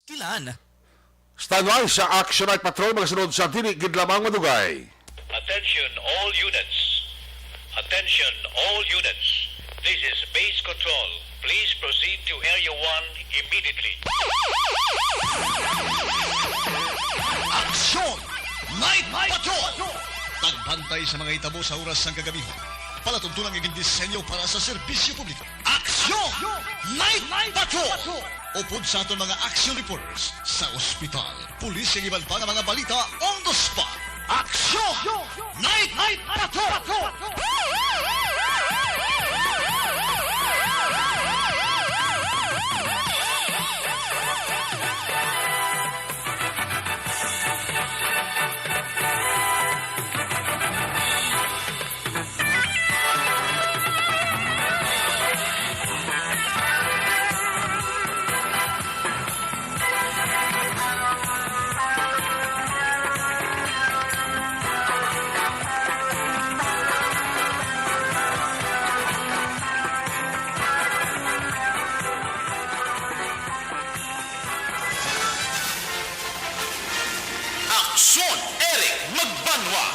Kilan? Standby sa Action Night Patrol magasunod sa dili gid lamang madugay. Attention all units. Attention all units. This is base control. Please proceed to Area 1 immediately. Aksyon! Night Patrol! Tagbantay sa mga hitabo sa oras ng kagabihan. Palatuntunan ng disenyo para sa serbisyo publiko. Aksyon! Night Patrol! Upod sa aton mga action reporters sa ospital, pulis ang iban pa ng mga balita on the spot. Aksyon! Night Patrol! Aksyon Eric Magbanwa.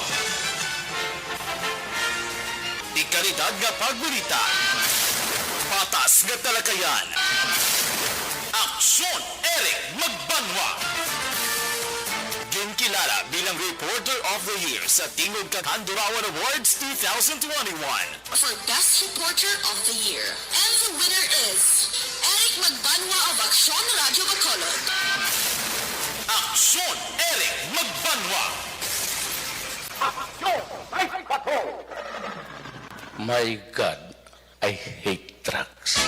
Ikalidad nga pagbalita. Patas nga talakayan. Aksyon Eric Magbanwa. Ginkilala bilang Reporter of the Year sa Tingog Kaghandurawan Awards 2021. For Best Reporter of the Year. And the winner is Eric Magbanwa of Aksyon Radio Bacolod. Aksyon Eric Magbanwa. My God, I hate drugs.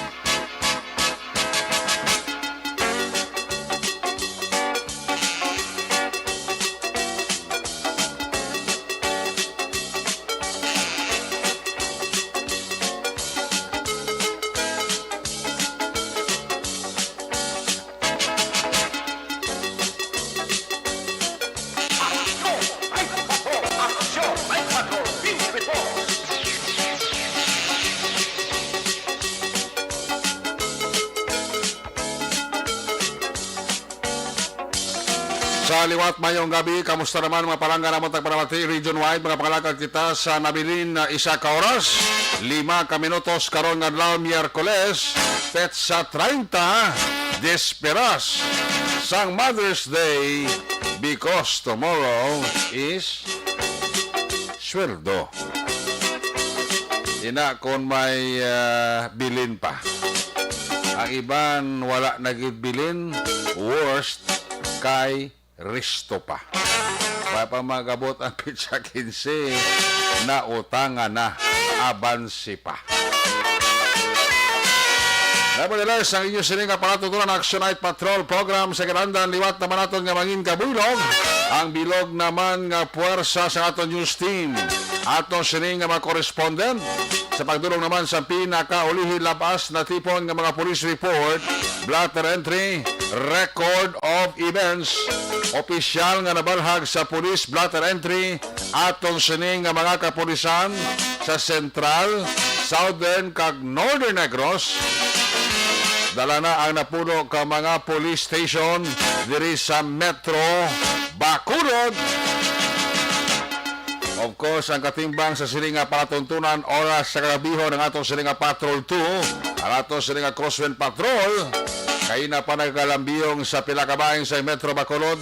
Sa liwat mayong gabi, kamusta naman mga palangga namon tagpanamati region-wide, mga pangalakad kita sa nabilin na isa ka oras, 5 ka minutos karon nga adlaw Miyerkules, petsa 30 desperas sang Mother's Day because tomorrow is sweldo. Ina kung may bilin pa. Ang iban wala nagbilin, worst kay Risto pa. Kaya pa magabot ang pizza 15 na utangan na abansi pa. Nevertheless, ang inyo sining kapalatutunan Action Night Patrol program sa Karandan, liwat naman natin nga mangin kabulog. Ang bilog naman nga puwersa sa aton news team. Aton sining nga mga correspondent sa pagdulong naman sa pinakaulihi labas na tipon nga mga police report, blatter entry, record of events, opisyal nga nabalhag sa police blatter entry, aton sining nga mga kapulisan sa Central, Southern kag Northern Negros. Dala na ang napuno ka mga police station diri sa Metro Bacolod. Of course, ang katimbang sa silinga palatuntunan oras sa kagabihon ng atong silinga Patrol 2, ang atong silinga Crosswind Patrol, kay na pa nagkalambiyong sa pilakabaing sa Metro Bacolod,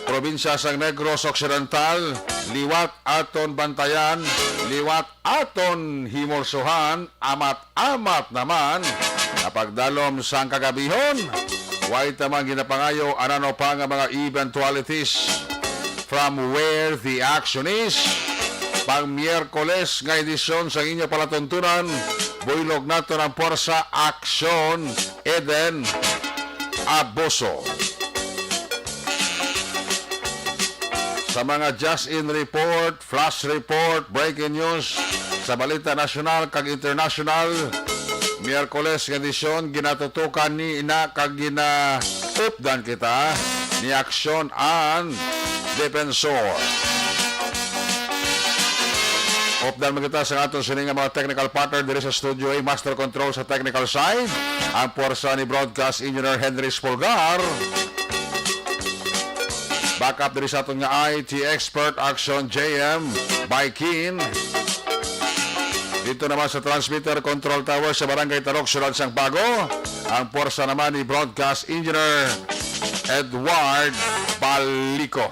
probinsya sa Negros Occidental, liwat aton bantayan, liwat aton himorsuhan, amat-amat naman, napagdalom sa kagabihon, way tamang ginapangayo anano pa nga mga eventualities from where the action is. Pang Miyerkules nga edisyon sa inyo palatuntunan, builog nato ng Puwersa Aksyon Eden Abuso. Sa mga just-in report, flash report, breaking news, sa balita nasyonal kag international, Miyerkules nga edisyon, ginatutukan ni ina kag gina-updan kita ni Aksyon ang Defensor. Opdan magkita sa ato sini nga mga technical partner diri sa Studio A, Master Control sa technical side. Ang porsa ni Broadcast Engineer Henry Spolgar. Backup diri sa aton nga IT Expert Action JM by Keen. Dito naman sa Transmitter Control Tower sa Barangay Tarok, Sulad Sang Bago. Ang porsa naman ni Broadcast Engineer Edward Balico.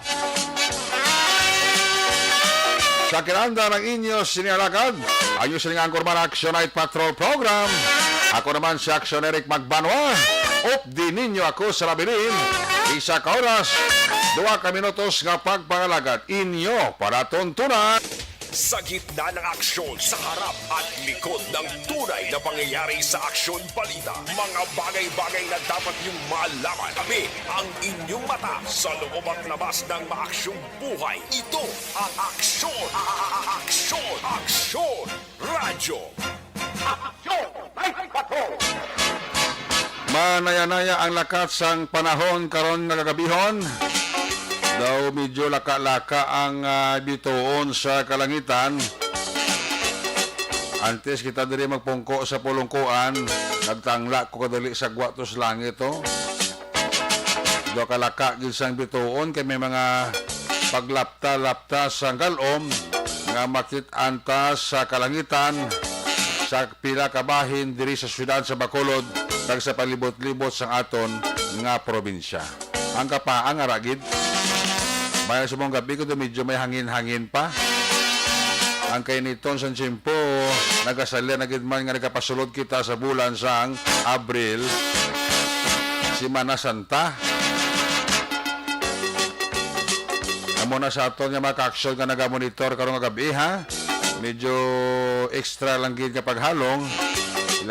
Sa kinanda ng inyo sinalagad, ayun silang Angkorman Action Night Patrol Program. Ako naman si Action Eric Magbanwa. Updi ninyo ako sa labilin. Isa ka oras, 2 ka minutos nga pagpangalagad inyo para tuntunan. Sa gitna ng aksyon, sa harap at likod ng tunay na pangyayari sa aksyon balita, mga bagay-bagay na dapat niyong malaman. Kami ang inyong mata sa loob at labas ng maaksyong buhay. Ito ang Aksyon! Aksyon! Aksyon! Radyo! Manaya-naya ang lakat sang panahon karon nga gagabihon. Daw medyo laka-laka ang bituon sa kalangitan. Antes kita diri magpungko sa pulungkuan, nagtangla ko kadali sa gwatos langit to. Daw kalaka gid sang bituon kay may mga paglapta-lapta sa galom nga makit-anta sa kalangitan sa pila ka bahin diri sa syudad sa Bacolod kag sa palibot-libot sang aton nga probinsya. Ang kapaang aragid may sa mong gabi ko medyo may hangin-hangin pa. Ang kainiton sa tiyempo, nagasalya na gidman nga nagkapasulod kita sa bulan sang Abril, Semana Santa. Amo na sa aton nga maka-aksyon nga nagamonitor karong nga gabi ha. Medyo extra lang gid kapag halong.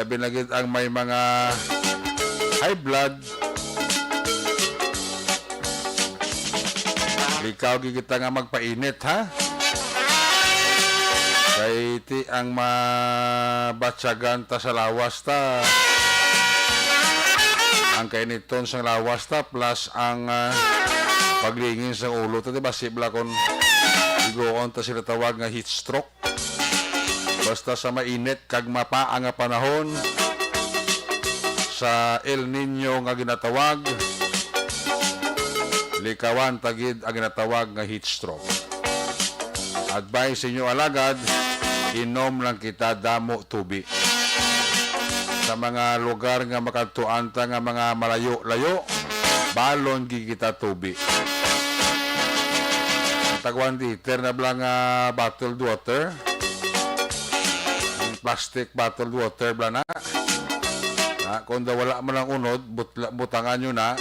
Labi na gid ang may mga high blood. Ikaw gigita nga magpainit ha. Kay ti ang mabatsagan ta sa lawas ta. Ang kainiton sa lawas ta plus ang paglingin sa ulo ta, diba? Sibla kon igoon ta sila tawag nga heat stroke. Basta sa mainit kag mapaang nga panahon sa El Nino nga ginatawag, likawan tagid ang ginatawag nga heat stroke. Advice inyo alagad, inom lang kita damo tubi. Sa mga lugar nga makadtuan ta nga mga malayo-layo, balon gigita tubi. Tagwan liter na blang bottled water. Plastic bottled water bla na. Kung daw wala mo lang unod, butangan nyo na.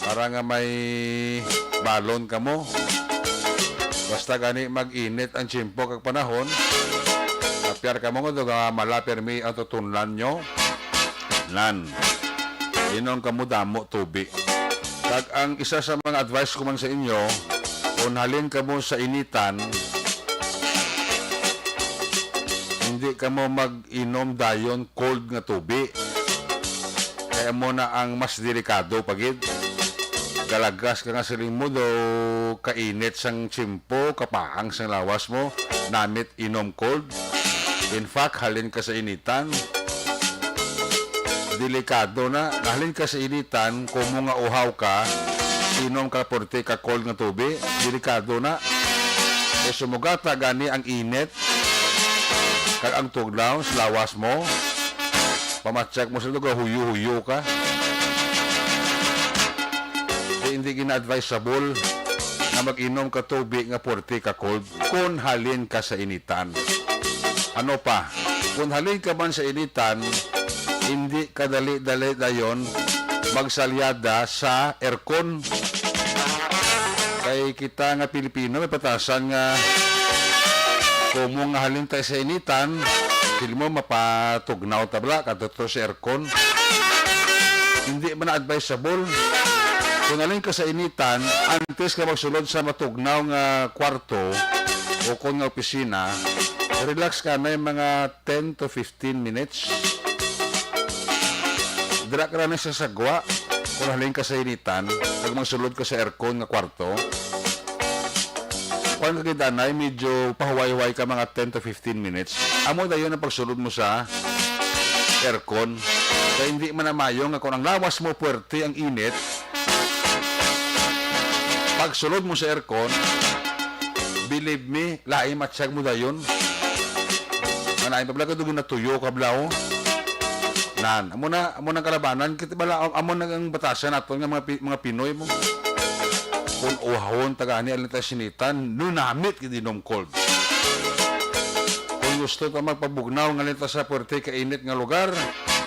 Para nga may balon ka mo. Basta gani mag-init ang tiyempo kag panahon. Kapyar ka mo nga malapir mi ang tutunlan nyo. Nan. Inon ka mo damo tubi. Kag ang isa sa mga advice ko man sa inyo, kung halin ka mo sa initan, hindi ka mo mag-inom dayon cold nga tubi. Kaya mo na ang mas delikado pagid. Galagas ka nga siling mo do kainit sang tsimpo, kapaang sang lawas mo, namit inom cold. In fact, halin ka sa initan, delikado na. Halin ka sa initan, kung mo nga uhaw ka, inom ka porte ka cold nga tubi, delikado na. E sumugata gani ang init, kag ang tuglaw sa lawas mo, pamatsak mo sa lugar, huyo-huyo ka. Hindi gina-advisable na mag-inom ka tubig nga porte ka cold kung halin ka sa initan. Ano pa? Kung halin ka man sa initan, hindi ka dali-dali dayon magsalyada sa aircon. Kay kita nga Pilipino may patasan nga kung mo nga halin tayo sa initan, hindi mo mapatugnaw tabla kadto sa aircon. Hindi man advisable. Kung alin ka sa initan, antes ka magsulod sa matugnaw nga kwarto o kung nga opisina, relax ka na yung mga 10 to 15 minutes. Dira ka na sa sagwa kung alin ka sa initan, pag magsulod ka sa aircon nga kwarto. kung kagitanay, medyo pahuway-huway ka mga 10 to 15 minutes. Amo na yun ang pagsulod mo sa aircon. Kaya hindi man na mayong kung ang lawas mo puwerte ang init, pagsulod mo sa aircon, believe me, laing matsyag mo na yun. Manahin pa pala ka doon natuyo ka blao. Nan, amo na kalabanan, kita bala amo na ang batasan nato nga mga Pinoy mo. Kung uhahon tagani alin ta sinitan, nunamit kiti inom cold. Kung gusto ta magpabugnaw nga alin ta sa puwerte kainit nga lugar,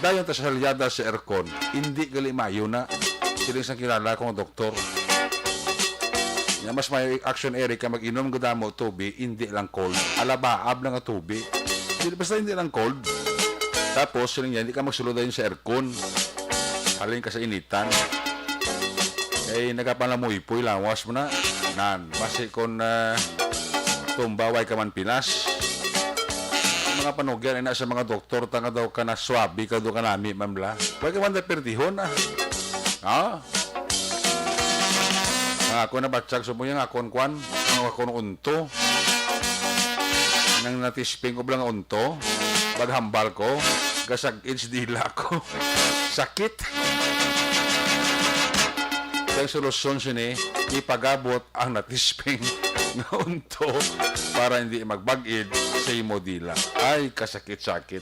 dayon ta sa salyada sa aircon. Hindi gali mayo na. Siling sang kilala kong doktor. Nga mas may action area ka mag-inom gud mo tubig, hindi lang cold. Alabaab lang nga tubig. Basta hindi lang cold. Tapos, yun yan, hindi ka magsulod yun sa aircon. Halin ka sa initan. Eh, nagapalamuipoy, lawas mo na. Nan, basi kung tumbaway ka man Pinas. Mga panugyan, ina sa mga doktor, tanga daw ka na swabi ka doon ka nami, mamla. Huwag ka man na pertihon, Ha? Ako na batsag sa mo yung akon-kwan, ang akon-unto. Nang natisping ko lang unto. Paghambal ko, gasag-age dila ko. Sakit. Kaya solusyon sini, ipagabot ang natisping na unto para hindi magbag-id sa imo dila. Ay, kasakit-sakit.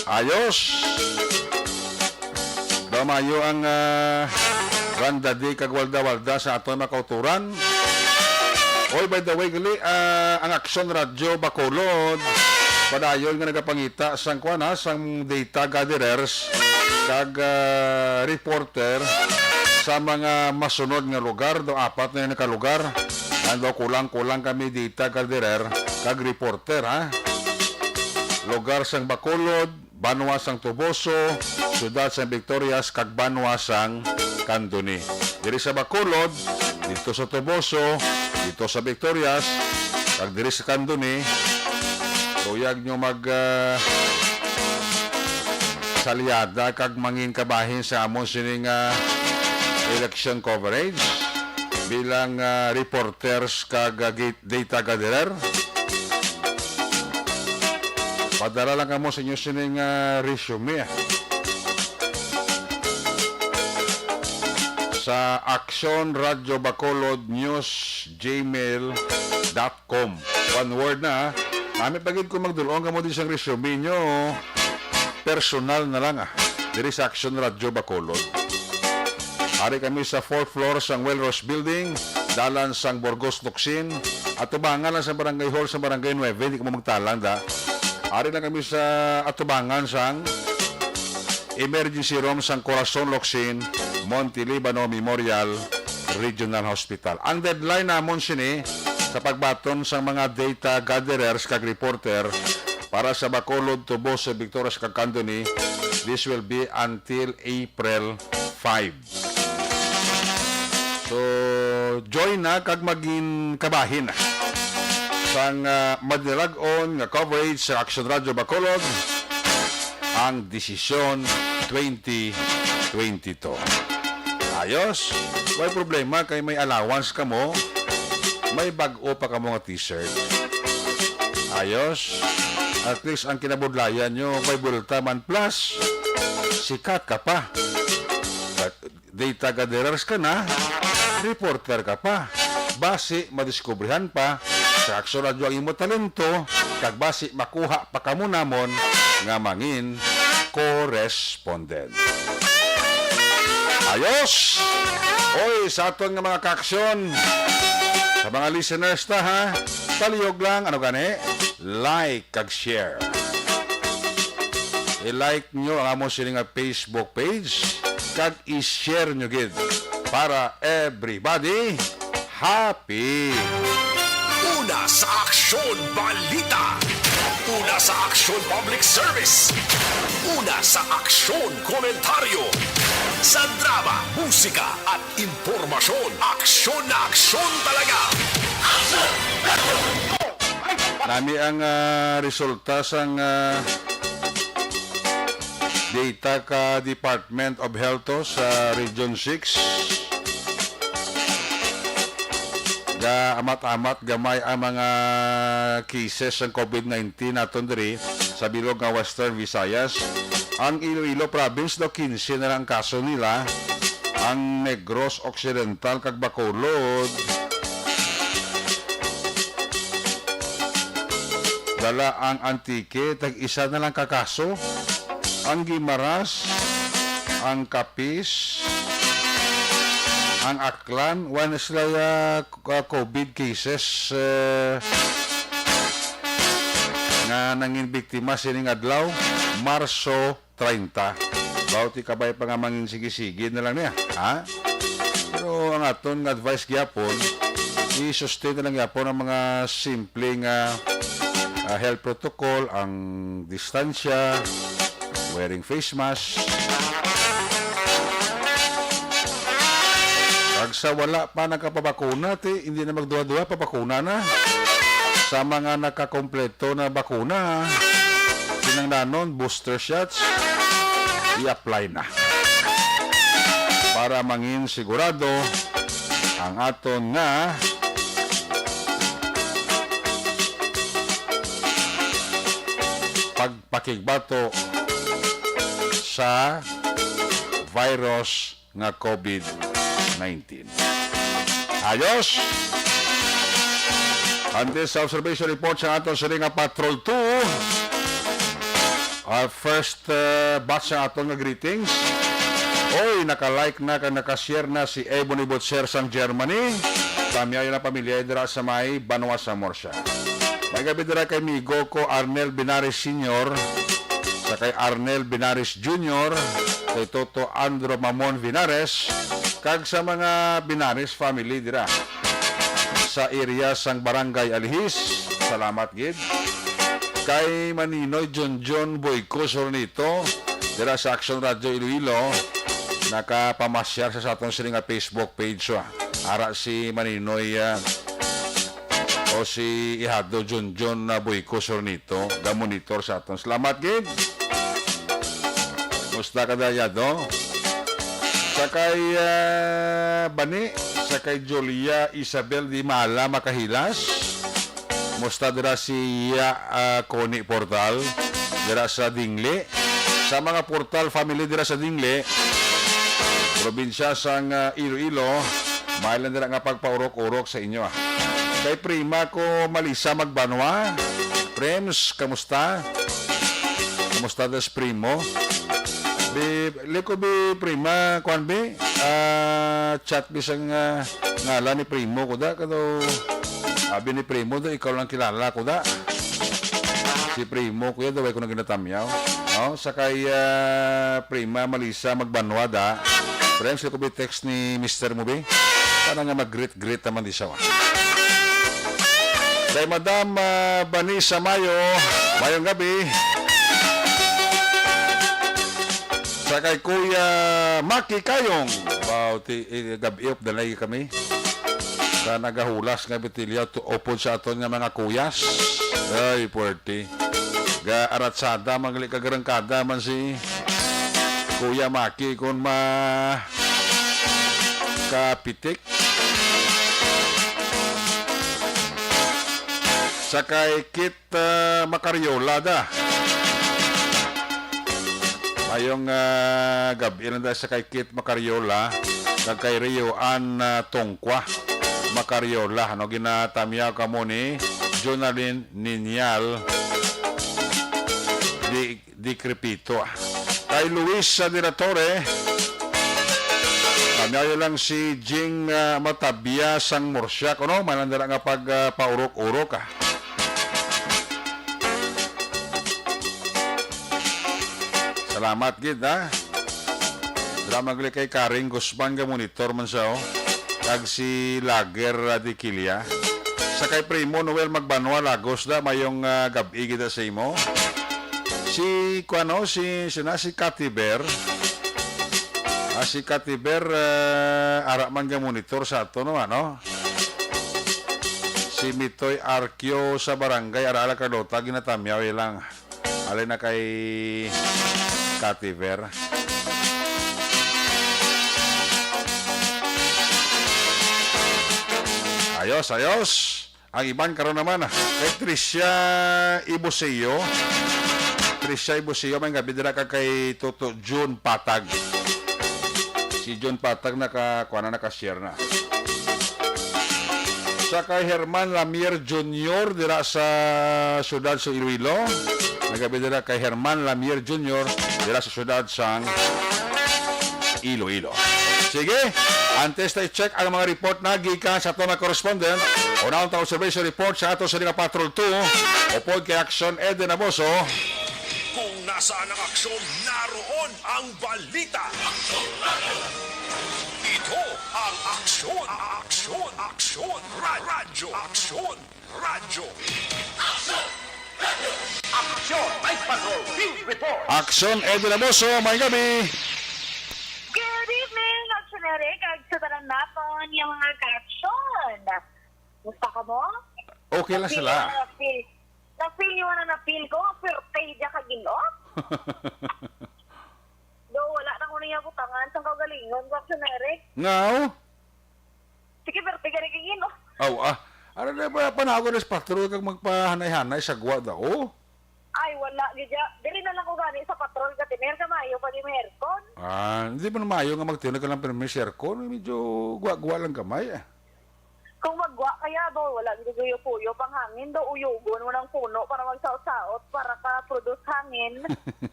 Ayos! Damayo ang Randa Day kagwalda-walda sa ato mga kauturan. Oy, by the way, gali, ang Aksyon Radyo Bacolod, padayon nga nagapangita sang kuana, sang data gatherers, kag reporter sa mga masunod nga lugar, do apat na yung nakalugar. Ando kulang-kulang kami data gatherer, kag reporter, ha? Lugar sang Bacolod, Banwa sang Tuboso, Sudad sang Victorias, kag Banwa sang Candoni. Diri sa Bacolod, dito sa Tuboso, dito sa Victorias, kag diri sa Candoni, tuyag nyo mag salyada kag mangin kabahin sa amon sining election coverage bilang reporters kag data gatherer. Padala lang kamo sa inyo sining resume sa Aksyon Radyo Bacolod News gmail.com. One word na, kami pagid ko magdulong kamo din sa resume nyo, personal na lang diri sa Aksyon Radyo Bacolod. Ari kami sa 4th floor sang Welros Building, dalan sang Burgos Locsin, atubangan lang sa Barangay Hall sa Barangay 9, hindi ko magtalang da. Ari lang kami sa atubangan sang emergency room sang Corazon Locsin, Monte Libano Memorial Regional Hospital. Ang deadline namon sini sa pagbaton sa mga data gatherers kag reporter para sa Bacolod, Tuboso, Victorias kag Candoni, this will be until April 5. So, join na kag maging kabahin sang madilag-on nga coverage sa Aksyon Radyo Bacolod ang Desisyon 2022. Ayos, may problema kay may allowance ka mo, may bag-o pa ka mo nga t-shirt. Ayos, at least ang kinabudlayan nyo, may bulta man plus, sikat ka pa. Data gatherers ka na, reporter ka pa. Basi, madiskubrihan pa, sa Aksyon Radyo ang imo talento, kag basi makuha pa kamo namon nga mangin correspondent. Ayos! Oy, sa aton nga mga kaaksyon, sa mga listeners ta ha, taliyog lang, ano gani? Like kag share. I-like nyo ang among siling nga Facebook page, kag i-share nyo gid para everybody happy. Una sa Aksyon Balita. Una sa Aksyon Public Service. Una sa Aksyon Komentaryo. Sa drama, musika at impormasyon. Aksyon na aksyon talaga. Nami ang resulta sang data ka Department of Health sa Region 6. Ga amat-amat gamay ang mga cases ng COVID-19 naton diri sa bilog nga Western Visayas. Ang Iloilo Province do 15 na lang kaso nila. Ang Negros Occidental kag Bacolod dala ang Antique tag isa na lang kakaso. Ang Guimaras, ang Capiz, ang Aklan, one sila COVID cases nga nangin biktima sining adlaw Marso 30. Bawti kabay pa nga mangin sige-sige na lang niya, ha? Pero ang aton nga advice gyapon, i-sustain na lang gyapon ang mga simpleng health protocol, ang distansya, wearing face mask. Pag sa wala pa nakapabakuna, hindi na magduwa-duwa, papakuna na. Sa mga nakakompleto na bakuna, kinanglanon, booster shots, i-apply na. Para mangin sigurado ang aton nga pagpakigbato sa virus nga COVID-19. Ayos! Ante sa observation report sa aton sa nga Patrol 2. Our first batch sa aton nga greetings. Oy, naka-like na kag naka-share na si Ebony Butcher sang Germany. Tamyayo na pamilya dira sa may Banwa sa Morsha. May gabi dira kay migo ko Arnel Binares Sr. sa kay Arnel Binares Jr. kay Toto Andro Mamon Binares kag sa mga Binares family dira sa area sang Barangay Alihis. Salamat gid. Kay Maninoy John Boyco Sornito dira sa Action Radio Iloilo, nakapamasyar sa atong sila nga Facebook page. So, ara si Maninoy o si Ihado John Boyco Sornito ga monitor sa atong. Salamat gid. Musta ka dayado? Sa kay Bani, sa kay Julia Isabel Di Mala Makahilas. Musta dira si Connie Portal dira sa Dingle. Sa mga Portal family dira sa Dingle, probinsya sang Iloilo, mailan dira nga pagpaurok-urok sa inyo. Kay prima ko Malisa Magbanwa. Prems, kamusta? Kamusta das primo? Liko bi prima kuan bi chat bisang ngalan ni primo ko da kado. Sabi ni Primo do, ikaw lang kilala ko da. Si Primo kuya daw ay ko na ginatamyaw. No? Sa kay Prima Malisa Magbanwa da. Friends, ko bi text ni Mr. Mubi. Para nga mag-greet naman di siya. Kay Madam Banisa Mayo, mayong gabi. Sa kay Kuya Maki Kayong. Bauti, gabi up dalay kami. Sa nagahulas nga bitilya upod sa aton nga mga kuyas. Ay, puwerte. Ga aratsada, mangli kagarangkada man si Kuya Maki kung kapitik. Sa kay Kit Macariola da. Mayong gabi na sa kay Kit Macariola kag kay Rio Ann Tongkwa Macariola, ano ginatamya ka mo ni Jonalyn Ninyal di Crepito. Kay Luis Diratore, tamyayo lang si Jing Matabia sang Morsyak, ano? Manandara nga pagpaurok-urok ka. Salamat gid ha. Drama kay Karing Guzman nga monitor man siya, oh. Kag si Lager di Kilia. Sa kay Primo Noel Magbanwa Lagos da mayong gabi kita sa imo. Si kuano si Katiber. Si Katiber ara man nga monitor sa ato no ano. Si Mitoy Arkyo sa barangay Araala Carlota ginatamyaw lang. Alay na kay Katiber. Ayos. Ang iban karon naman kay Tricia Ibuseo. May gabi dira ka kay Toto June Patag. Si June Patag naka-share na. Sa kay Herman Lamier Jr. dira sa siyudad sa Iloilo. Nagabi dira kay Herman Lamier Jr. dira sa siyudad sang Iloilo. Sige, antes tayo check ang mga report na gikan sa ato na correspondent. Unang taong observation report sa ato sa Liga Patrol 2. Upod kay Action Eden Aboso. Kung nasaan ang aksyon, naroon ang balita. Ito ang aksyon. Radyo. Action Eden Aboso, may gabi. Good evening, Actionary. Kagsudaran natin yung mga ka-action. Gusto ka mo? Okay lang sila. Na-feel nyo na-feel ko, pero pay dya kaginot. Do, wala na ko niya butangan sa kagalingon, Actionary. Ngaw? Sige, pero pay ka rin kaginot. Ano na ba panahon ng patrol kag magpahanay-hanay sa guwa daw? Ay, wala. Dili na lang ko gani sa patrol ka. Tiner ka mayo pag imerkon. Hindi mo na mayo nga magtiyo ka lang permis aircon. Medyo guwa-guwa lang kamay. Kung magwa kaya do, wala giguyo-puyo pang hangin do, uyugon mo ng puno para magsaot-saot para ka-produce hangin.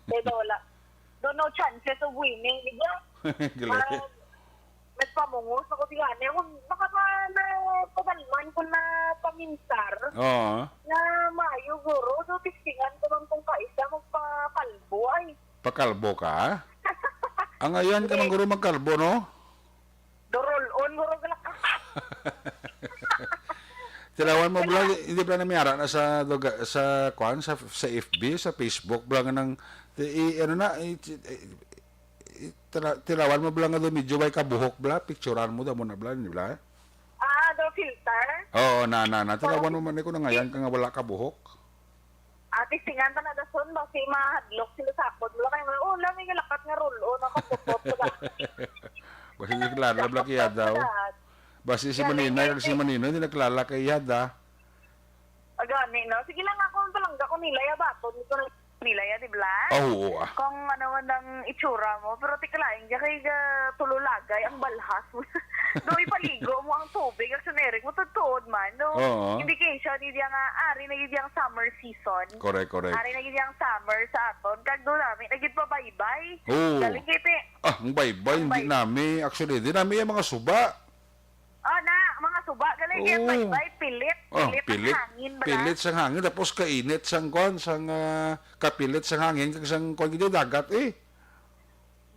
Wala. Do, no chances of winning. Diba? Gali. Mas pamungos na ko tigani. Kung baka pa na pasalman ko na paminsar. Oo. Na mayo guro. Do, tistingan ko lang kung kaisa magpakalbo ay. Pakalbo ka? Ang ayan ka guro magkalbo, no? Do, roll on guro galak. Tilawan mo vlog, hindi pa namiyara na sa FB, sa Facebook vlog ng tilawan mo vlog nga do medyo bay kabuhok bla, picturean mo daw mo na bla, di ba? Do, filter. Oo, tilawan mo man ko na ngayon ka nga wala kabuhok. Tistingan pa na dason ba si mahadlok sila sapod. Wala kayo may galakat nga roll on ako pupot ko ba. Basi hindi klaro bla kaya daw. Basi si Manina, hindi naklala kay Yada. Agani, no? Sige lang ako palangga ko nilaya ba? Hindi ko nilaya, di ba? Oo. Kung ano man ang itsura mo, pero tikalaing diya kay tululagay ang balhas mo. Do, ipaligo mo ang tubig, ang sunerik mo, tutuod man. No? Indication, hindi nga, ari na yun yung summer season. Correct. Ari na yun yung summer sa aton. Kag do namin, nagit pa baybay. Oo. Galing kiti. Ang baybay, hindi namin. Actually, hindi namin yung mga suba. Mga suba, galing kaya baybay, pilit ang hangin. Pilit sang hangin, tapos kainit sang kapilit sang hangin, kag sang gito dagat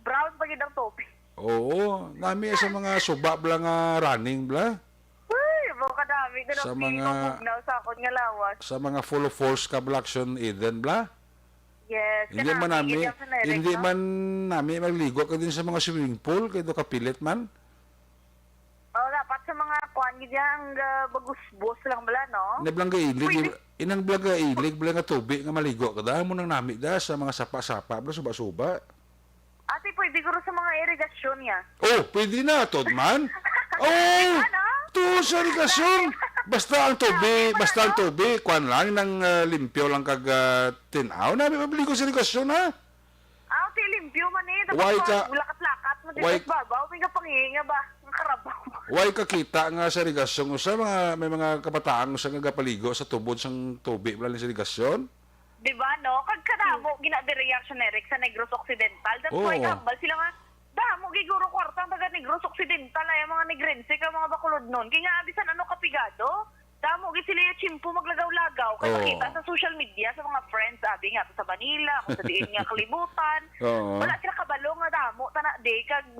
Brown pagid ang tubig. Oo, nami sa mga suba bla nga running bla. Uy, baka dami ko Sa ng mga- bugnaw sa akong nga lawas. Sa mga full of force kablaction Eden bla. Yes. Hindi man nami magligo ka din sa mga swimming pool, kay do kapilit man. Dapat sa mga kuan gid ang bagusbos lang bala, no? Nablang ilig, inang blaga ilig, bla nga tubig nga maligo ka da mo nang nami da sa mga sapa-sapa bla suba-suba. Ate, pwede ko rin sa mga irigasyon niya. Oh, pwede na, Todman. Oh, to sa irigasyon. Basta ang tubig, kuan lang, nang limpyo lang kag tinaw. Nabi mabligo sa irigasyon, ha? Ate, limpyo man Why Dapat ka- lakat-lakat mo why- dito babaw. May kapanginga ba? Ang karabaw mo. Way kakita nga sa irigasyon sa may mga kabataan sa nagapaligo sa tubod sang tubig wala sa irigasyon. Diba, no? Kagkadamo, ginadi-reaction Eric sa Negros Occidental. That's why Oo. kambal sila nga, damo, giguro kwartang taga Negros Occidental ay mga negrense ka mga bakulod nun. Kaya nga, abisan ano kapigado? Damo, gid sila yung chimpo maglagaw-lagaw. Kaya Oo. makita sa social media, sa mga friends, sabi nga, sa Manila, kung sa diin nga kalibutan. Oo. Wala sila kabalong nga damo,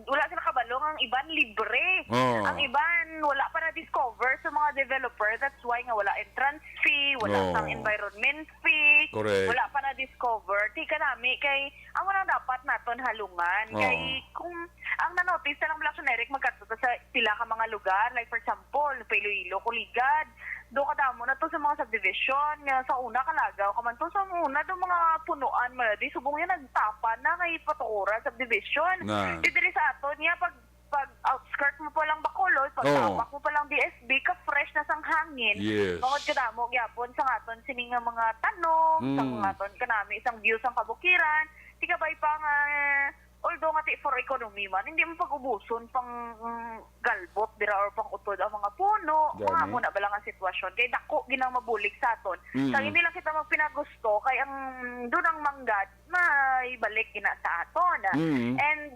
wala sila kabalong ang iban libre. Oo. Ang iban, wala pa na-discover sa mga developer. That's why nga wala entrance fee, wala Oo. sang environment fee. Correct. Wala pa na-discover. Tika nami, kay, ang wala dapat naton halungan. Oo. Kay, kung, ang nanotice na ng Black Eric, magkatuta sa pila ka mga lugar, like for example, Iloilo, Kuligad, do ka mo na to sa mga subdivision, nga sa una kalagaw, kaman to sa una, do mga punuan mo na, di subong yan nagtapa na kay Patukuran subdivision. Na. Di diri sa aton niya, pag outskirt mo pa lang Bacolod, pag Oo. tapak mo pa lang DSB, ka-fresh na sang bahin. Yes. Mangod kadamo gyapon sa ngaton sini nga mga tanong, sa ngaton kanami isang views ang kabukiran. Di ka bay pa nga although nga for economy man, hindi mo pag-ubuson pang galbot dira or pang utod ang mga puno. Gani. Mga muna bala nga sitwasyon. Kay dako ginang mabulig sa aton. Sa hindi lang kita magpinagusto kay ang doon ang manggad may balik gina sa aton. And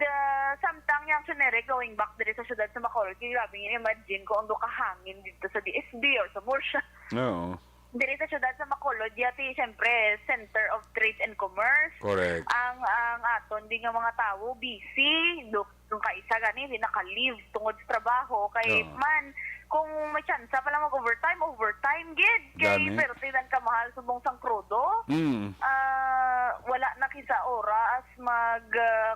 samtang yang sunere going back diri sa syudad sa Bacolod, grabe imagine ko ang do kahangin dito sa DSB or sa Murcia. Oo. Diri sa syudad sa Bacolod, yati siyempre Center of Trade and Commerce. Correct. Ang aton di nga mga tao busy, kung kaisa gani naka-leave tungod sa trabaho kay Oo. man kung may chance pa lang overtime gid kay Gani. pero tinan ka mahal subong sang krudo. Wala na kisa oras mag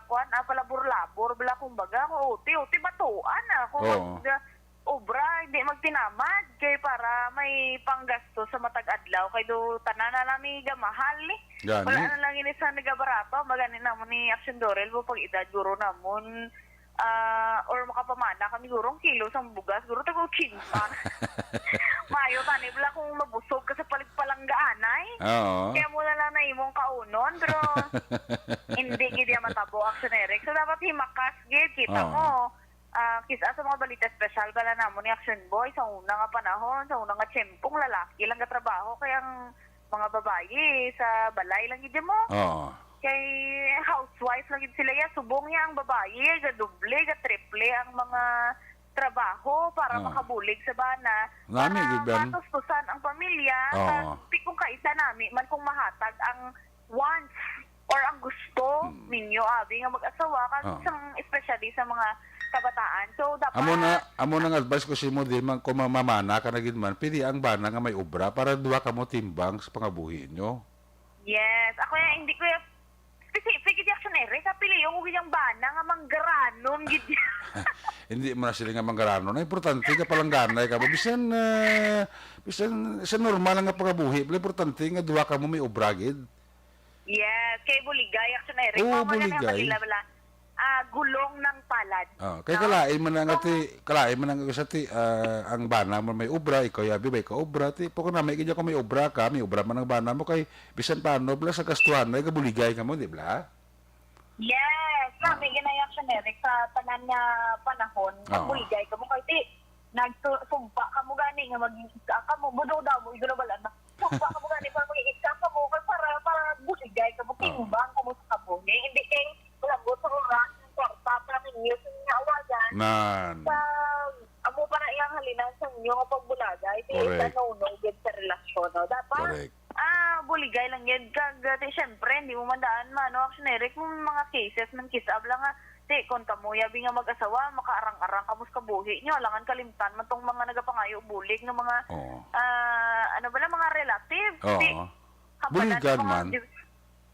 kuan palabor-labor bala kumbaga uti batuan kung Oo. obra hindi magtinamad kay para may panggasto sa matag adlaw kay do tanan na nami gamahal ni. Gani. Wala na lang ini sa nagabarato magani namon ni Action Dorel mo pag edad guro namon or makapamana kami gurong kilo sang bugas guro tago 80. Mayo tani bala kung mabusog ka sa paligpalanggaanay. Oo. Kaya mo na lang na imong kaunon pero hindi gid ya matabo Action Eric. So dapat himakas gid kita Oo. mo. Kisa sa mga balita special bala namon ni Action Boy sa una nga panahon, sa una nga tiyempong lalaki lang ka trabaho kaya ang mga babae sa balay lang gid mo. Oo. Kay housewife lang gid sila ya subong niya ang babae ga doble ga triple ang mga trabaho para makabulig sa bana. Nami, gid ba? Matustusan ang pamilya. Oo. Kung kaisa nami man kung mahatag ang wants or ang gusto ninyo abi nga mag-asawa kasi especially sa mga kabataan. So dapat Amo na nga advice ko si mo di man kung mamamana ka na gid man, pili ang bana nga may obra para duwa ka mo timbang sa pangabuhi nyo. yes, ako hindi ko specific gid Action Eric kapili yung giyang bana nga manggaranon gid. Hindi mo na sila nga manggarano. Na importante ka palang ganay ka. Bisan sa normal nga pangabuhi, pero importante nga duwa ka mo may obra gid. Yes, kay buligay Action Eric. Oo, Mama na buligay. bala gulong ng palad. Kay kalain man nga ti ang bana mo may obra, ikaw yabi may ka obra ti poko na may kanya ko may obra ka, may obra man ang bana mo kay bisan paano bla sa gastuhan ay kabuligay ka mo, di ba? Yes, kami ginay Action Eric sa tanan nga panahon. Buligay ka mo kay ti nagsumpa ka mo gani nga maging isa ka mo budo daw mo iguro bala na. Sumpa ka mo gani para maging isa ka mo para buligay ka mo timbang ka mo sa kabuhi. Hindi kay labot sa oras ng kwarta para ninyo sa inyo awagan. Nan. Sa amo pa na iyang halinan sa inyo nga pagbulaga. Ito Correct. is no gid sa relasyon. No? Dapat, Correct. buligay lang yan. Kagati, syempre, hindi mo mandaan man. No? Action Eric, kung mga cases ng kisab lang nga, kon kamuya, bi nga mag-asawa, makaarang-arang kamus kabuhi nyo. Alangan kalimtan man tong mga nagapangayo bulig ng mga, ano ba lang, mga relative. Oo. Buligan man.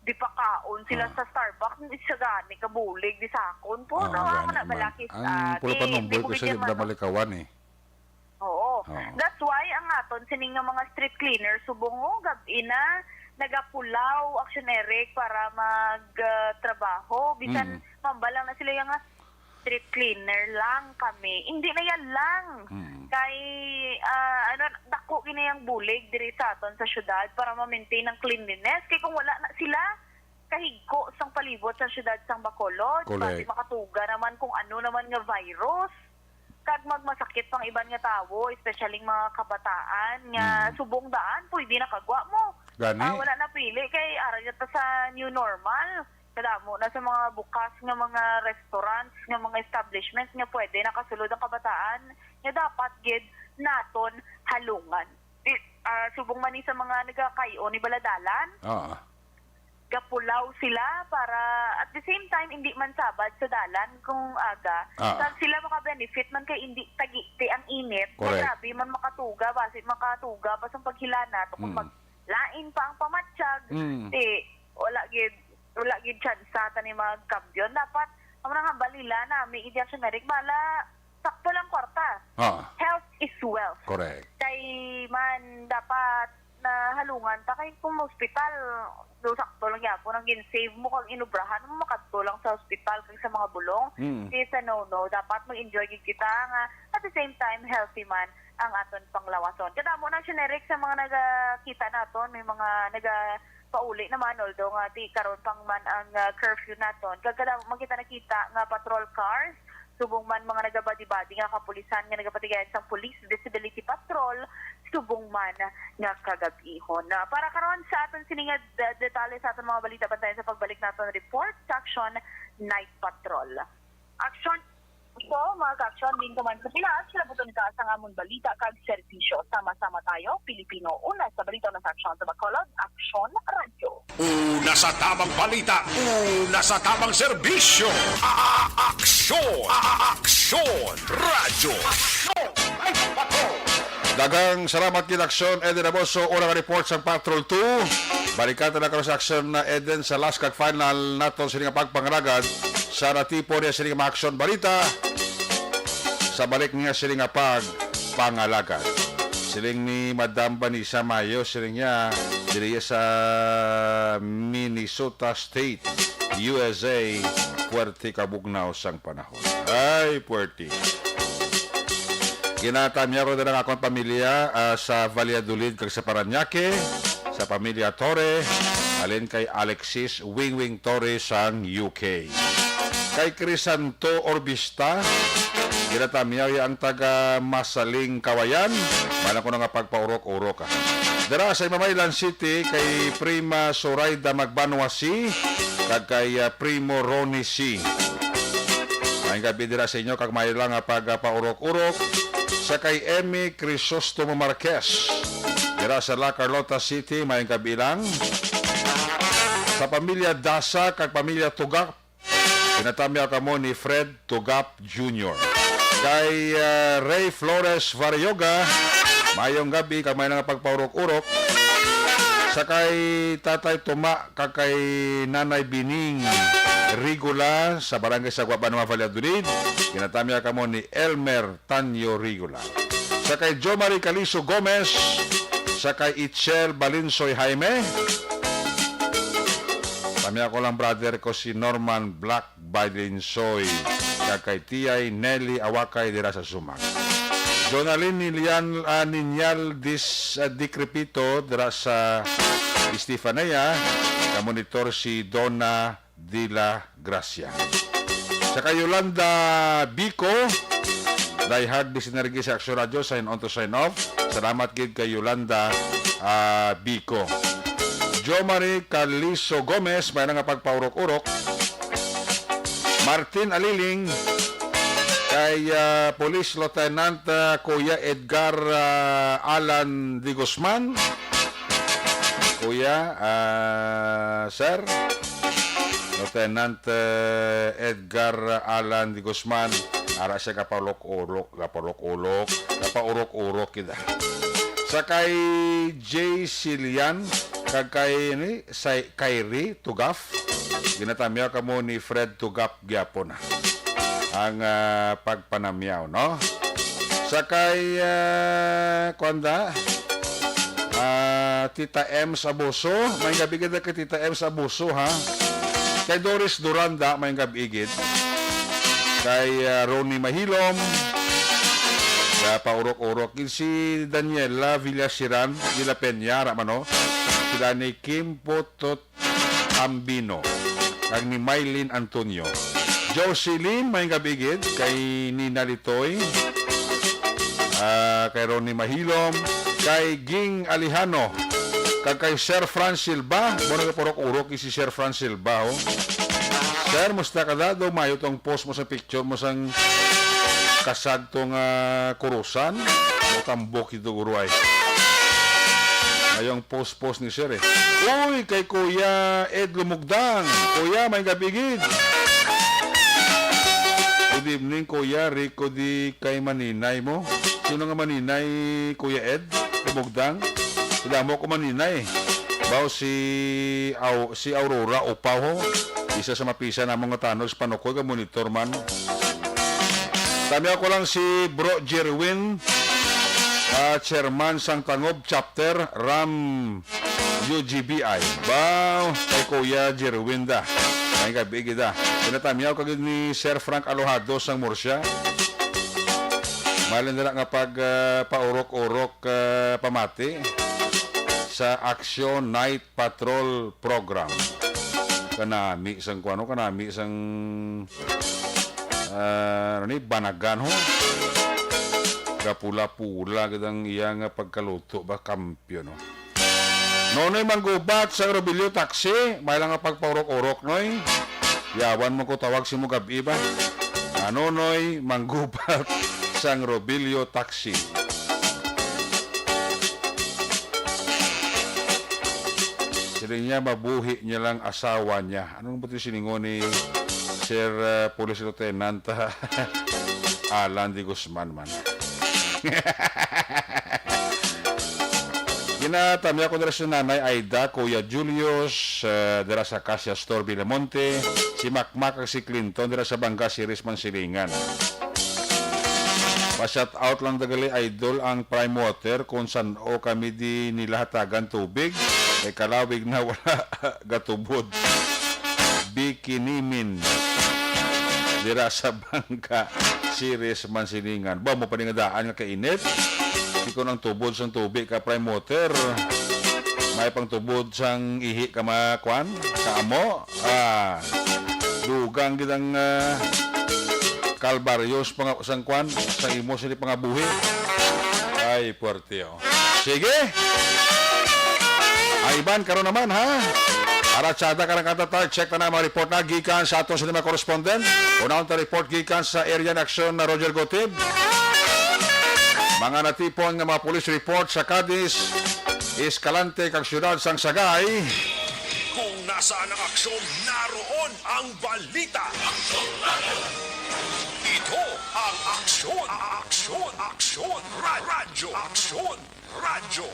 Di pa kaon sila sa Starbucks, hindi siya gani kabulig, di sakon po. No, ako na balakis. Ang pula pa number ko sa libra malikawan eh. Oo. That's why ang aton sining nga mga street cleaner subong gabi na nagapulaw Action Eric para magtrabaho. Bisan mambalang na sila yung street cleaner lang kami. Hindi na yan lang. Kay dako ginayang bulig diri sa aton sa syudad para ma-maintain ang cleanliness. Kay kung wala na sila kahigko sang palibot sa syudad sang Bacolod, pati makatuga naman kung ano naman nga virus. Kag magmasakit pang iban nga tawo, especially mga kabataan nga subong daan pwede na kagwa mo. Gani? Wala na pili kay ara ta sa new normal. Kadamo na sa mga bukas nga mga restaurants, nga mga establishments nga pwede nakasulod ang kabataan nga dapat gid naton halungan. Subong man ni sa mga nagakayo ni baladalan. Gapulaw sila para at the same time hindi man sabad sa dalan kung aga. Sila maka-benefit man kay hindi tagiti ang init. Grabe man makatuga basit makatuga pa sa paghilana kung maglain pa ang pamatsyag. Wala gid chance sa ni magkambyon. Dapat ang mga balila na may Action Eric bala sakto lang kwarta. Health is wealth. Correct. Kay man dapat na halungan ta kay kung hospital do sakto lang yapon ang gin-save mo kag inubrahan mo makadto lang sa hospital kag sa mga bulong. Kaysa no dapat mag-enjoy gid kita nga at the same time healthy man ang aton panglawason. Kadamo na generic sa mga nagakita naton, may mga pauli naman, although nga di karon pang man ang curfew naton. Kadamo makita nakita nga patrol cars, subong man mga nagabadi-badi nga kapulisan nga nagapatigayan sa Police Visibility Patrol, subong man nga kagabihon. Para karon sa aton siningad detalye sa aton mga balita bantayan sa pagbalik naton report sa Action Night Patrol. Action so, mga ka-action, din naman sa Pinas, silabuton ka sa ngamon balita kag serbisyo. Sama-sama tayo, Pilipino. Una sa balita ng Action sa Bacolod, Action Radio. Una sa tamang balita, una sa tamang serbisyo. Aksyon! Aksyon! Radyo! Dagang salamat kid Aksyon Eden Aboso, unang report sa Patrol 2. Balikan na karon sa Aksyon na Eden sa last kag final naton sini nga pagpangaragad sa natipo niya sini nga aksyon balita sa balik niya sini nga pagpangalagad. Siling ni Madam Vanessa Mayo siling niya diri sa Minnesota State, USA, Puerto Cabugnaw sang panahon. Ay, Puerto. Ginatamya ro din ang akong pamilya sa Valladolid kag sa Parañaque, sa pamilya Torre, alin kay Alexis Wing Torre sang UK. Kay Crisanto Orbista, ginatamya ang taga Masaling Kawayan, mana ko na nga pagpaurok-urok. Dara sa Mamaylan City kay Prima Soraida Magbanwasi kag kay Primo Ronnie C. May gabi dira sa inyo kag may lang nga pagpaurok-urok sa kay Emmy Crisostomo Marquez. Dira sa La Carlota City, may kabilang. Sa pamilya Dasa, kag pamilya Tugap, pinatamya ka mo ni Fred Tugap Jr. Kay Ray Flores Varioga, mayong gabi, kag may nga pagpaurok-urok. Sa kay Tatay Tuma, kag kay Nanay Bining Rigula sa barangay sa Guabanua, Valladolid, kinatamya ka mo ni Elmer Tanyo Rigula. Sa kay Jo Marie Calizo Gomez, sa kay Itchel Balinsoy Jaime, tamya ko lang brother ko si Norman Black Balinsoy, kay Tiyay Nelly Awakay dira sa Sumac. Jonalyn Ninyal Decrepito dira sa Estefanía, kamonitor si Donna Dila Gracia. Sa kay Yolanda Bico, diehard Sinergy sa Action Radio, sign on to sign off. Salamat gid kay Yolanda Bico. Jo Marie Calizo Gomez, may nga pagpaurok-urok. Martin Aliling, kay Police Lieutenant Kuya Edgar Alan Di Guzman. Kuya, Sir Lieutenant Edgar Alan Di Guzman, ara siya kapalok-urok kita. Sa kay J. Silian, kag kay Kyrie Tugaf, ginatamyaw ka mo ni Fred Tugaf gyapon ang pagpanamyaw, no? Sa kay Tita Ems Abuso, may gabi kita kay Tita Ems Abuso, ha? Kay Doris Duranda, may gabi igid. Kay Ronnie Mahilom, paurok-urok. Si Daniela Villasiran, Villa Peña, ramano. Sila ni Kim Potot Ambino, kag ni Mylene Antonio. Jocelyn, may gabigid. Kay Nina Litoy, kay Ronnie Mahilom, kay Ging Alejano, kag kay Sir Franz Silva. Muna ka purok-urok si Sir Franz Silva, oh. Sir, musta ka da? Mayo tong post mo sa picture mo sang kasag tong kurusan. O tambok ito guruay. Ayong post ni Sir, eh. Uy, kay Kuya Ed Lumugdang. Kuya, may gabigid. Good evening, Kuya Rico di kay Maninay mo. Sino nga Maninay, Kuya Ed Lumugdang? Sila mo ko Maninay. Bao si Aurora Upaw, isa sa mapisa na mga tanos panukoy ka monitor man. Tami ako lang si Bro Jerwin, chairman sang Tangob chapter Ram UGBI. Bao kay Kuya Jerwin da. May gabi da. Pinatami ako kagid ni Sir Frank Alojado sang Murcia. Malin nila nga pag paurok-urok pamati sa Action Night Patrol Program. Kanami isang kuano, kanami isang banagan ho. Kapula-pula kitang iya nga pagkaluto ba kampyo no. Nonoy manggubat sa Robilio Taxi, may lang nga pagpaurok-urok noy. Yawan mo ko tawag si mo gabi ba? Nonoy manggubat sa Robilio Taxi. Sila niya mabuhi niya lang asawa niya. Anong ba ito siningon ni Sir Police Lieutenant Alan de Guzman man? Ginatamya ko nila si Nanay Aida, Kuya Julius, dira sa Cassia Store, Villamonte, si Macmac si Clinton, dira sa Bangka, si Risman Silingan. Pa-shout out lang dagali idol ang Prime Water kung saan o kami di nilahatagan tubig, ay kalawig na wala gatubod. Bikinimin dira sa Bangka, si Risman Silingan. Ba mo pa nga daan nga kainit? Ikaw ng tubod sang tubig ka Prime Water. May pang tubod sang ihi ka makwan sa amo. Dugang gitang kalbaryos sang kwan sa imo sila pangabuhi. Ay, puwerte oh. Sige. Ay, Iban, karon naman ha. Para tsada ka ng katatar, check na mga report na gikan sa atong sinima correspondent. Unang report gikan sa area na aksyon na Roger Gotib. Mga natipon nga mga police report sa Cadiz, Escalante, kag syudad sang Sagay. Kung nasaan ang aksyon, naroon ang balita. Ito ang aksyon, radyo.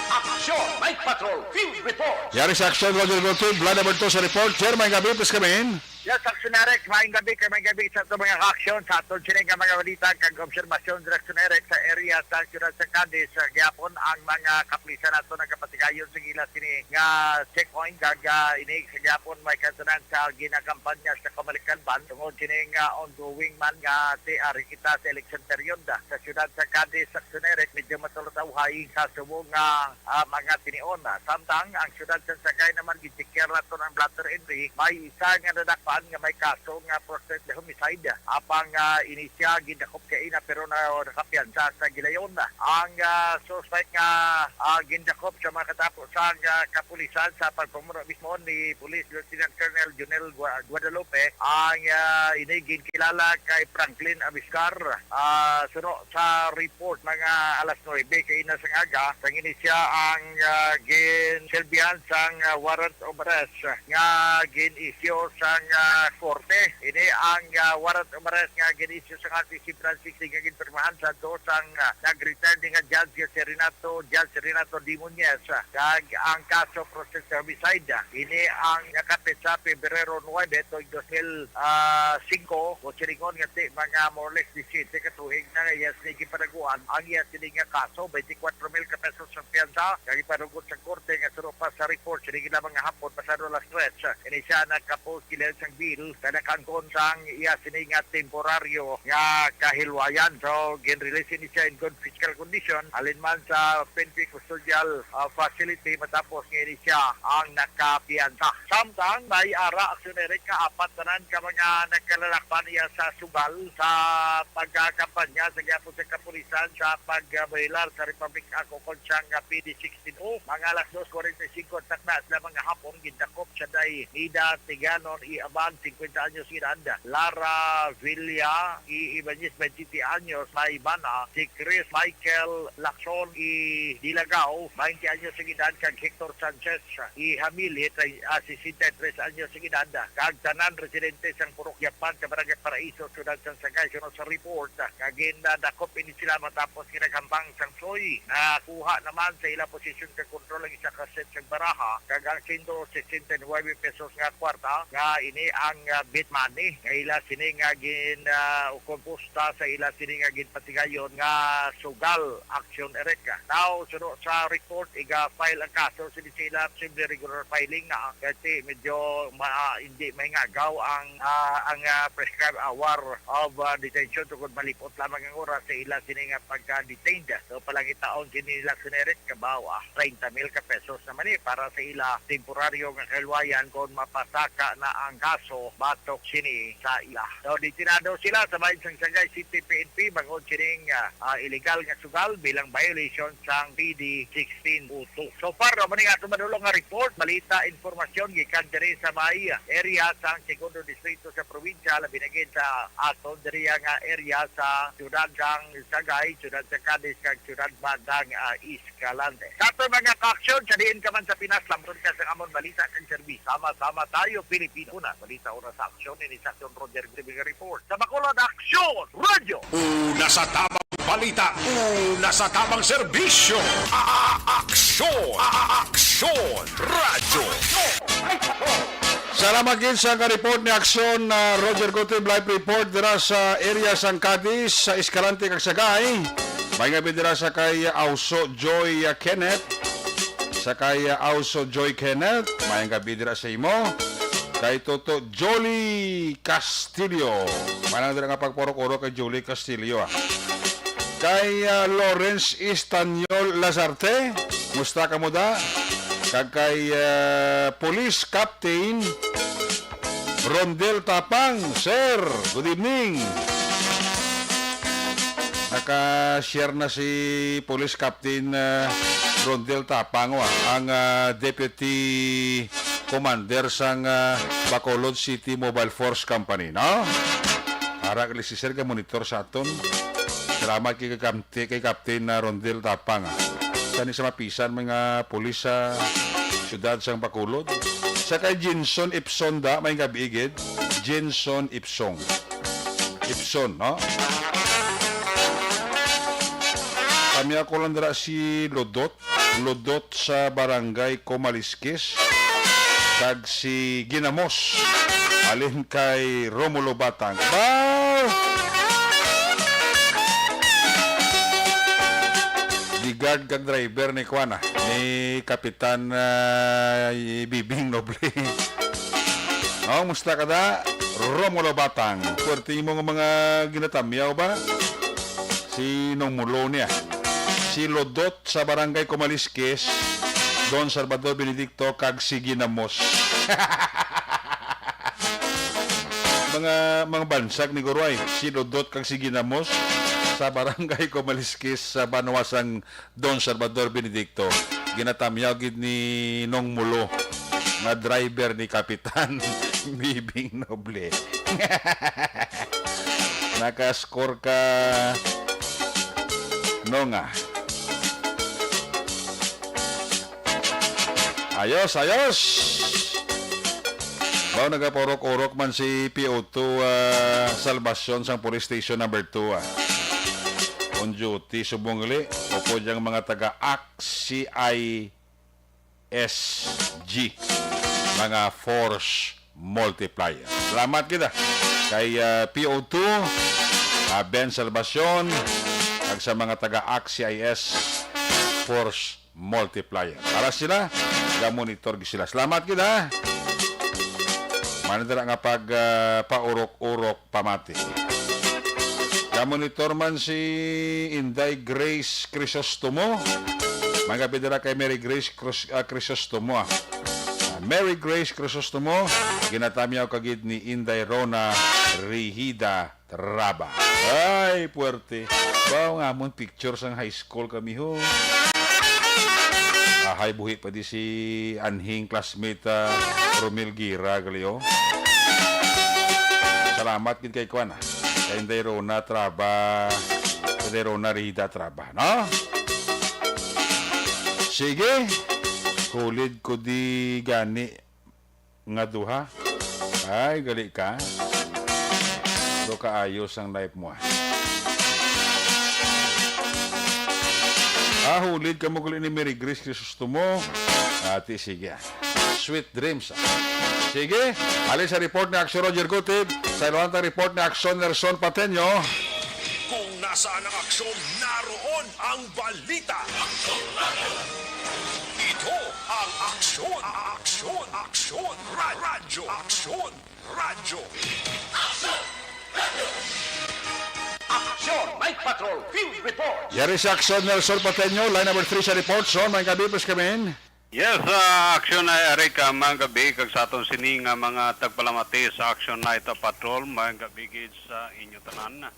Action Night Patrol Field Report. Yari sa aksyon, Roger Gotib, Vlad Aberto sa report. Chair, may gabi, please come in. Yes, Aksyonerek, maayong gabi sa ito mga aksyon sa atong sining mga balita kag obserbasyon sa Aksyonerek sa area sa Ciudad sa Cadiz. Gyapon ang mga kapulisan nato nagapatigayon sa gila sini nga checkpoint kag inig sa gyapon may kansunan sa ginakampanya sa Kamalikan-ban tungod sining ongoing man nga tiari kita sa election period sa Ciudad sa Cadiz. Aksyonerek, medyo matulutawhay sa subong mga tinion. Samtang ang Ciudad sa Sagay naman gitikir nato ng blatter entry, may isa nga nadakpan nga may kaso nga process de homicide apang inisya gindakop kay ina pero nakapiyansa sa gilayon ang suspect nga gindakop sa mga katapos sa kapulisan sa pagpumuno mismo ni Police Lieutenant Colonel Junel Guadalupe ang inigin kilala kay Franklin Abiscar suno sa report mga alas 9 kay ina sang aga sang inisya ang ginsilbihan sang warrant of arrest nga gin-issue sang korte. Ini ang warrant of arrest nga ginisyo sa si Francis nga ginpirmahan sa to sang nag-return nga Judge Renato Dimuñez kag ang kaso process homicide. Ini ang nakapit sa Pebrero 9 2005 o siringon nga mga more or less 17 katuig na yes ni gipanaguan ang yes nga kaso 24,000 ka pesos sa piyansa kag ipanugot sa korte nga suro pa sa report sige na mga hapon pasado las 3 ini siya nagka-post kilan sang bill sa nakangkon sang iya sini nga temporaryo nga kahilwayan so gin-release ni siya in good physical condition alinman sa PNP custodial facility matapos nga siya ang nakapiyansa. Samtang may ara aksyonerik ka apat tanan ka mga nagkalalakpan niya sa sugal sa pagkakampanya sa gyapon sa kapulisan sa pagbaylar sa Republic Act o konsyang PD16O mga alas 2:45 takna sa mga hapon gindakop sa day Nida Tiganon Iaban 50 anyos edad, Lara Villa Ibanez 20 anyos may bana, si Chris Michael Lacson Dilagao 20 anyos edad kag Hector Sanchez Hamilit 63 anyos edad kag tanan residente sang Purok Yapan sa Barangay Paraiso Ciudad San Sagay suno sa report kag dakop ini sila matapos kinagambang sang soy nakuha naman sa ila posisyon sa kontrol ang isa ka set sa baraha kag ang 169 pesos nga kwarta nga ini ang bit money nga ila sini nga komposta sa ila sini nga ginpatigayon nga sugal action ereka. Now suno sa report iga file ang kaso sila simple regular filing na kasi medyo hindi mahingagaw ang prescribed hour of detention tungkol malipot lamang ang oras sa ila sini nga pagka-detained. So palangitaon sini nila suneret kabawa 30,000 ka pesos naman para sa ila temporaryo nga kalwayan kung mapasaka na ang kaso batok sini sa ila. So ditinado sila sa bayan sang Sangay City PNP bangod sining illegal nga sugal bilang violation sang PD 1602. So far man nga tumadulong nga report balita informasyon gikan diri sa Bahia area sang segundo distrito sa probinsya labi na gid sa aton diri nga area sa siyudad sang Sangay, siyudad sa Cadiz kag siyudad Badang Escalante. Sa ato mga ka-aksyon sa diin ka man sa Pinas lamron ka sa amon balita kag serbis. Sama-sama tayo Pilipino na balita una sa aksyon ni Saksyon Roger Gribig report. Sa Bacolod Aksyon Radio. Una sa tamang balita, una sa tamang serbisyo. Aksyon! Aksyon! Radyo! Salamat gid sa report ni Aksyon Roger Gutib live report dira sa area sang Cadiz sa Escalante kag Sagay. May nga dira sa kay Auso Joy Kenneth. Sa kay Auso Joy Kenneth, may nga dira sa imo. Kay Toto Jolie Castillo. Manang dira nga pagporok-orok kay Jolie Castillo. Kay Lawrence Istanyol Lazarte, musta ka mo da? Kag kay Police Captain Rondel Tapang, Sir, good evening. Naka-share na si Police Captain Rondel Tapang, ang Deputy Commander sang Bacolod City Mobile Force Company, no? Para kali si Sir ka monitor sa aton. Salamat kay Captain Rondel Tapang. Sani sa mapisan mga pulis sa siyudad sang Bacolod. Sa kay Jenson Ipson da, may gabigid. Jenson Ipson, no? Kami ako lang dira si Lodot sa barangay Comalisquis. Kag si Ginamos, alin kay Romulo Batang. Guard kag driver ni Kuana ni Kapitan Bibing Noble. Musta ka da? Romulo Batang. Puwerte mo mga ginatamyaw ba? Si Nong Mulo niya. Si Lodot sa barangay Comalisquis, Don Salvador Benedicto kag si Ginamos. mga bansag ni Guruay. Si Lodot kag si Ginamos sa barangay Comalisquis sa Banwasang Don Salvador Benedicto. Ginatamyaw gid ni Nong Mulo nga driver ni Kapitan Bibing Noble. Naka-score ka Nonga. Ayos. Bao nagaporok-orok man si PO2 Salvacion sang Police Station number 2 on duty subong opo diyang mga taga-ACCISG mga force multiplier. Salamat kita kay PO2 Ben Salvacion at sa mga taga-ACCIS force multiplier. Para sila ga-monitor sila. Salamat kita. Manadala nga pag paurok-urok pamati. Monitor man si Inday Grace Crisostomo. Mga bidara kay Mary Grace Crisostomo. Mary Grace Crisostomo, ginatamyaw kagid ni Inday Rona Rihida Traba. Ay, puwerte. Wow, nga mon picture sang high school kami ho. Hay buhi pa di si anhing classmate Romel Gira Galio. Salamat gid kay Kuana. Inday Rona Traba, Inday Rona Rihida Traba, no? Sige, kulid ko di gani nga duha. Ay, gali ka. Do kaayos ang life mo. Hulid ka mo gali ni Mary Grace Crisostomo. Ati, sige. Sweet Dreams. Sige, alin sa report ni Aksyon Roger Gutib, sa iluwantang report ni Aksyon Nelson Pateño. Kung nasaan ang aksyon, naroon ang balita. Ito ang aksyon, radyo, radyo. Aksyon, Night Patrol, Field Report. Yari si Aksyon Nelson Pateño, line number 3 sa report. So, may gabi, please come in. Yes, aksyon na Eric, mga gabi, kag sa atong sining mga tagpalamati sa Action Night Patrol, mga gabi gid sa inyo tanan.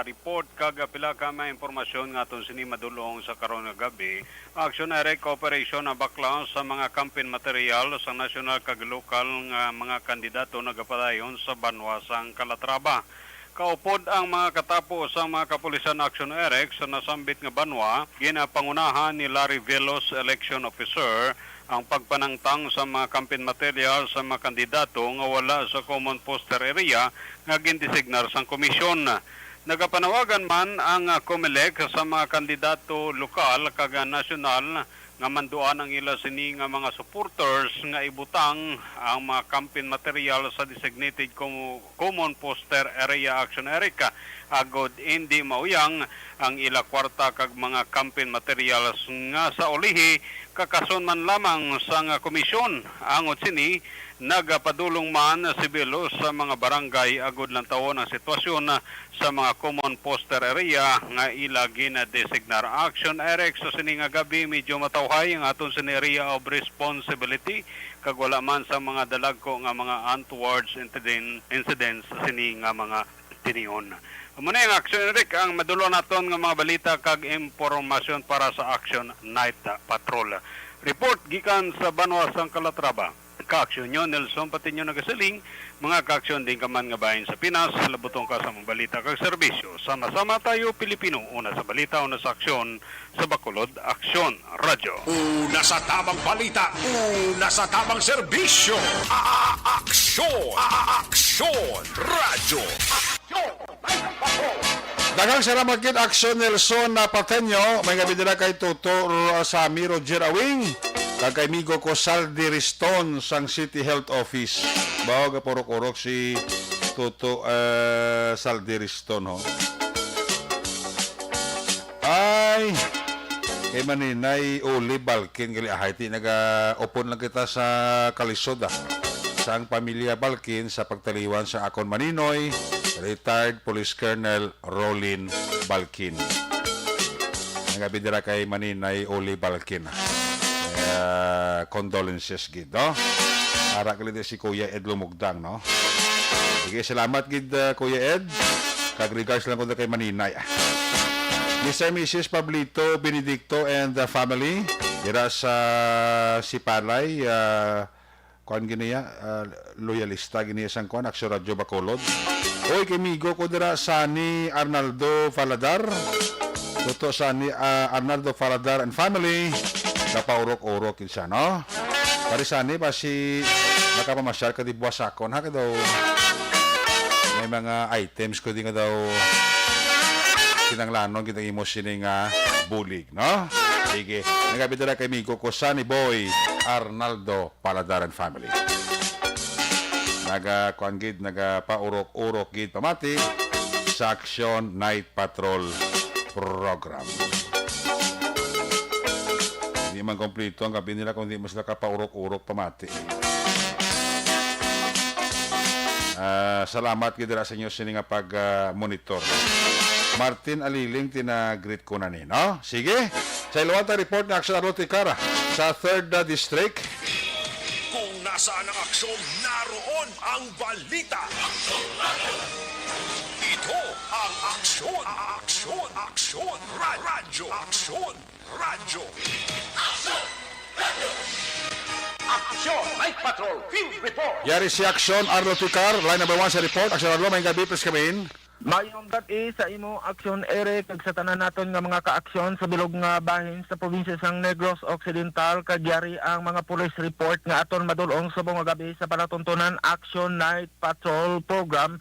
Report kag pila ka mga impormasyon nga atong sining madulong sa karon nga gabi. Action na Eric, operation na bakla sa mga campaign material sa national kag local nga mga kandidato nagapadayon sa Banwa sang Calatrava. Kaupod ang mga katapos sa mga kapulisan Action Eric sa nasambit nga Banwa, ginapangunahan ni Larry Velos, election officer, ang pagpanangtang sa mga campaign material sa mga kandidato nga wala sa common poster area nga gindesignar sang komisyon. Nagapanawagan man ang COMELEC sa mga kandidato lokal kag nasyonal nga manduan ang ila sini nga mga supporters nga ibutang ang mga campaign material sa designated common poster area Action Eric agod hindi mauyang ang ila kwarta kag mga campaign materials nga sa ulihi kakason man lamang sa nga komisyon. Angot sini nagapadulong man si Velos sa mga barangay agod lang tawon ang sitwasyon sa mga common poster area nga ila gina-designar Action Eric sa sini nga gabi medyo matawhay ang aton sa area of responsibility kag wala man sa mga dalagko nga mga untoward incidents sa sini nga mga tinion. Muna yung Action Eric ang madulo naton nga mga balita kag impormasyon para sa Action Night Patrol. Report gikan sa Banwa sang Calatrava. Ka-aksyon nyo, Nelson Pateño nagasaling, mga ka-aksyon din ka man nga bahin sa Pinas, labutong ka sa mga balita kag serbisyo. Sama-sama tayo, Pilipino, una sa balita, una sa aksyon, sa Bacolod, Aksyon, Radyo. Una sa tamang balita, una sa tamang serbisyo. Aksyon, radyo. Daghang salamat kid Aksyon Nelson Pateño. May gabi nila kay Tutor sa Miro Jerawing. Kag kay Migo ko Saldi Riston sang City Health Office. Bao ga porok-orok si Tuto Saldi Riston ho. Ay kay maninay uli Balkin gali ahiti naga-upon lang kita sa Kalisod sang pamilya Balkin sa pagtaliwan sa akon maninoy retired Police Colonel Rolin Balkin. Nagabidira kay maninay uli Balkin. Condolences gid no. Ara kali si Kuya Ed Lumugdang no. Sige salamat gid Kuya Ed. Kag regards lang ko kay maninay. Mr. and Mrs. Pablito Benedicto and the family dira sa Sipalay kuan giniya loyalista giniya sang kuan Aksyon Radyo Bacolod. Oy kay migo ko dira Sani Arnaldo Faladar. Toto Sani Arnaldo Faladar and family. Napaurok-urok yun siya, no? Pari sani ba si nakapamasyal ka di buwas akon, ha ka daw may mga items ko di nga daw kinanglanon kitang imo sining bulig, no? Sige, nagabit na kay Migo ko Sunny Boy Arnaldo Paladar and family. Naga-kuan gid, nagapaurok-urok gid pamati sa Action Night Patrol program. Hindi man kompleto ang gabi nila kung hindi mo sila kapaurok-urok pamati. Salamat kidira sa inyo sininga pag-monitor. Martin Aliling tina-greet ko na ni, no? Sige, sa iluwanta report ng Action Arotikara sa 3rd District. Kung nasaan ang aksyon, naroon ang balita. Ito ang aksyon, radyo. Aksyon, Night Patrol, Field Report. Yari si Action Arotikar, line number 1 sa report. Action Arlo, may gabi, please come in. Mayong gabi sa imo Aksyon Eric kag sa tanan naton nga mga kaaksyon sa bilog nga bahin sa probinsya sang Negros Occidental kag yari ang mga police report nga aton madulong sa buong gabi sa palatuntunan Action Night Patrol program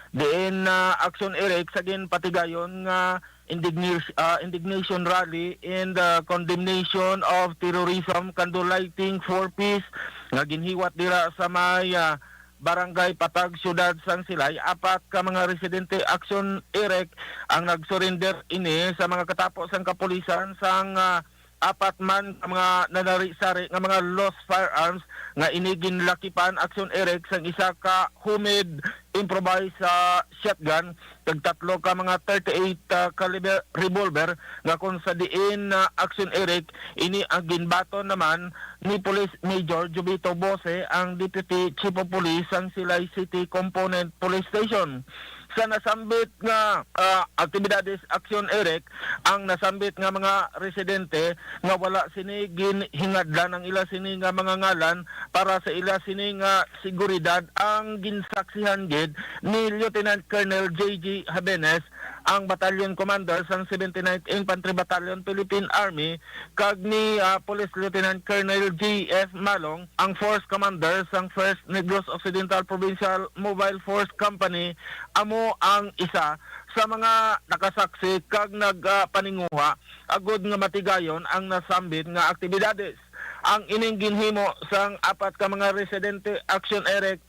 diin Aksyon Eric sa ginpatigayon nga indignation rally in the condemnation of terrorism, candlelighting for peace nga ginhiwat dira sa may Barangay Patag, Syudad sang Silay. Apat ka mga residente Aksyon Erek ang nagsurrender ini sa mga katapos ang kapulisan sang apat man ka mga nanari-sari nga mga lost firearms nga inigin lakipan Aksyon Erek sang isa ka humid improvised shotgun, kag tatlo ka mga 38 caliber revolver nga kung sa diin Aksyon Erek ini ang ginbaton naman ni Police Major Jubito Bose, ang Deputy Chief of Police ang Silay City Component Police Station. Sa nasambit nga aktibidades Aksyon Erek, ang nasambit nga mga residente nga wala sini ginhingadlan ang ila sini nga mga ngalan para sa ila sini nga seguridad, ang ginsaksihan gid ni Lieutenant Colonel J.G. Habenes, ang Battalion Commander sang 79th Infantry Battalion Philippine Army, kag ni Police Lieutenant Colonel G.F. Malong, ang Force Commander sang 1st Negros Occidental Provincial Mobile Force Company. Amo ang isa sa mga nakasaksi kag nagpaninguha agud nga matigayon ang nasambit nga aktibidades. Ang ining ginhimo sang apat ka mga residente Aksyon Erek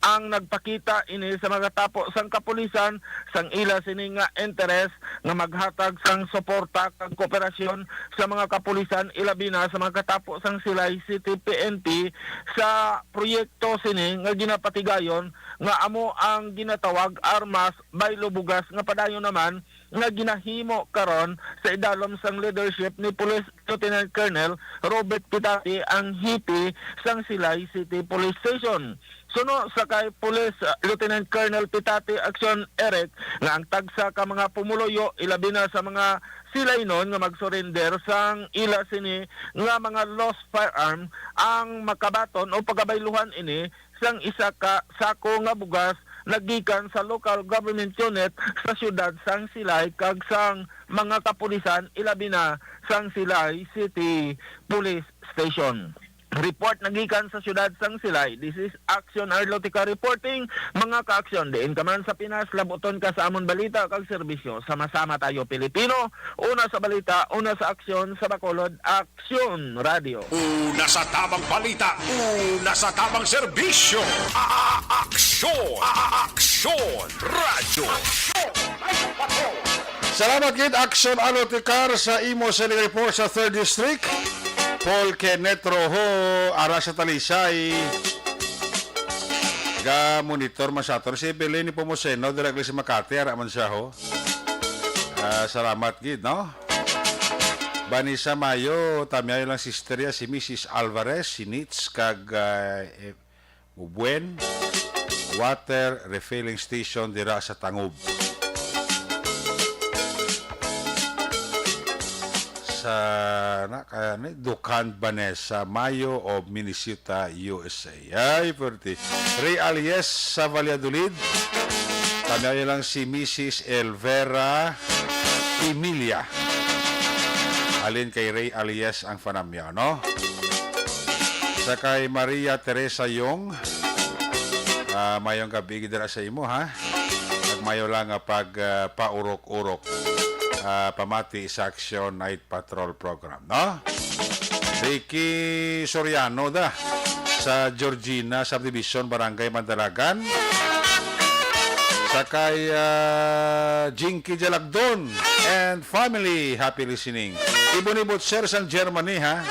ang nagpakita ini sa mga tapo sang kapulisan sang ila sini nga interes nga maghatag sang suporta kag kooperasyon sa mga kapulisan, ilabi na sa mga katapo sang Silay City PNP sa proyekto sini nga ginapatigayon nga amo ang ginatawag Armas Baylo Bugas, nga padayon naman nga ginahimo karon sa idalom sang leadership ni Police Lieutenant Colonel Robert Pitati, ang hipi sang Silay City Police Station. Suno sa kay Police Lieutenant Colonel Pitati Aksyon Erek nga ang tagsa ka mga pumuloyo, ilabi na sa mga Silay nun nga mag-surrender sang ila sini nga mga lost firearm, ang makabaton o pagabayluhan ini sang isa ka sako nga bugas nagikan sa local government unit sa syudad sang Silay kag sang mga kapulisan, ilabi na sang Silay City Police Station. Report nagikan sa syudad sang Silay. This is Aksyon Arlotica reporting. Mga ka-aksyon, diin ka man sa Pinas, labuton ka sa amon balita kag serbisyo. Sama-sama tayo Pilipino. Una sa balita, una sa aksyon, sa Bacolod, Aksyon Radio. Una sa tamang balita, una sa tamang serbisyo. Aksyon! Aksyon! Radyo! Salamat gid Aksyon Arlotica sa imo sa report sa 3rd District. Paul Kenneth Rojo, ara sa Talisay. Ga-monitor masator. Si Beleni Pomoseno, directly sa Makati, ara man siya ho. Salamat gid, no? Bani sa Mayo, tamyayo lang sisterya si Mrs. Alvarez, si Nitz, kag Ubuen, water refilling station dira sa Tangub. Sa Dukan Vanessa Mayo of Minnesota, USA. Ay, pwerte. Ray Alias sa Valladolid. Tanayo lang si Mrs. Elvera Emilia. Alin kay Ray Alias ang fanamya, no? Sa kay Maria Teresa Yong. Mayong gabi dira sa imo, ha? Nagmayo lang pag paurok-urok. Pamati sa Action Night Patrol Program, no? Ricky Soriano da sa Georgina Subdivision, Barangay Mandalagan. Sakay Jinky Jalagdon and family, happy listening. Ibon-ibot sir sa Germany, ha?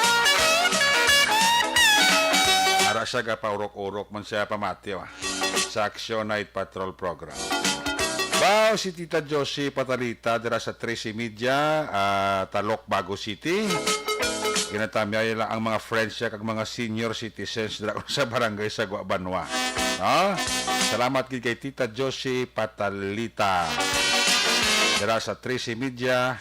Ara siya ka paurok-urok man siya pamati, sa Action Night Patrol Program. Bao si Tita Josie Patalita dira sa 13 Media, Talok, Bago City. Ginatamyay lang ang mga friends siya kag mga senior citizens dira sa barangay sa Guabanwa. No? Salamat kay Tita Josie Patalita dira sa 13 Media,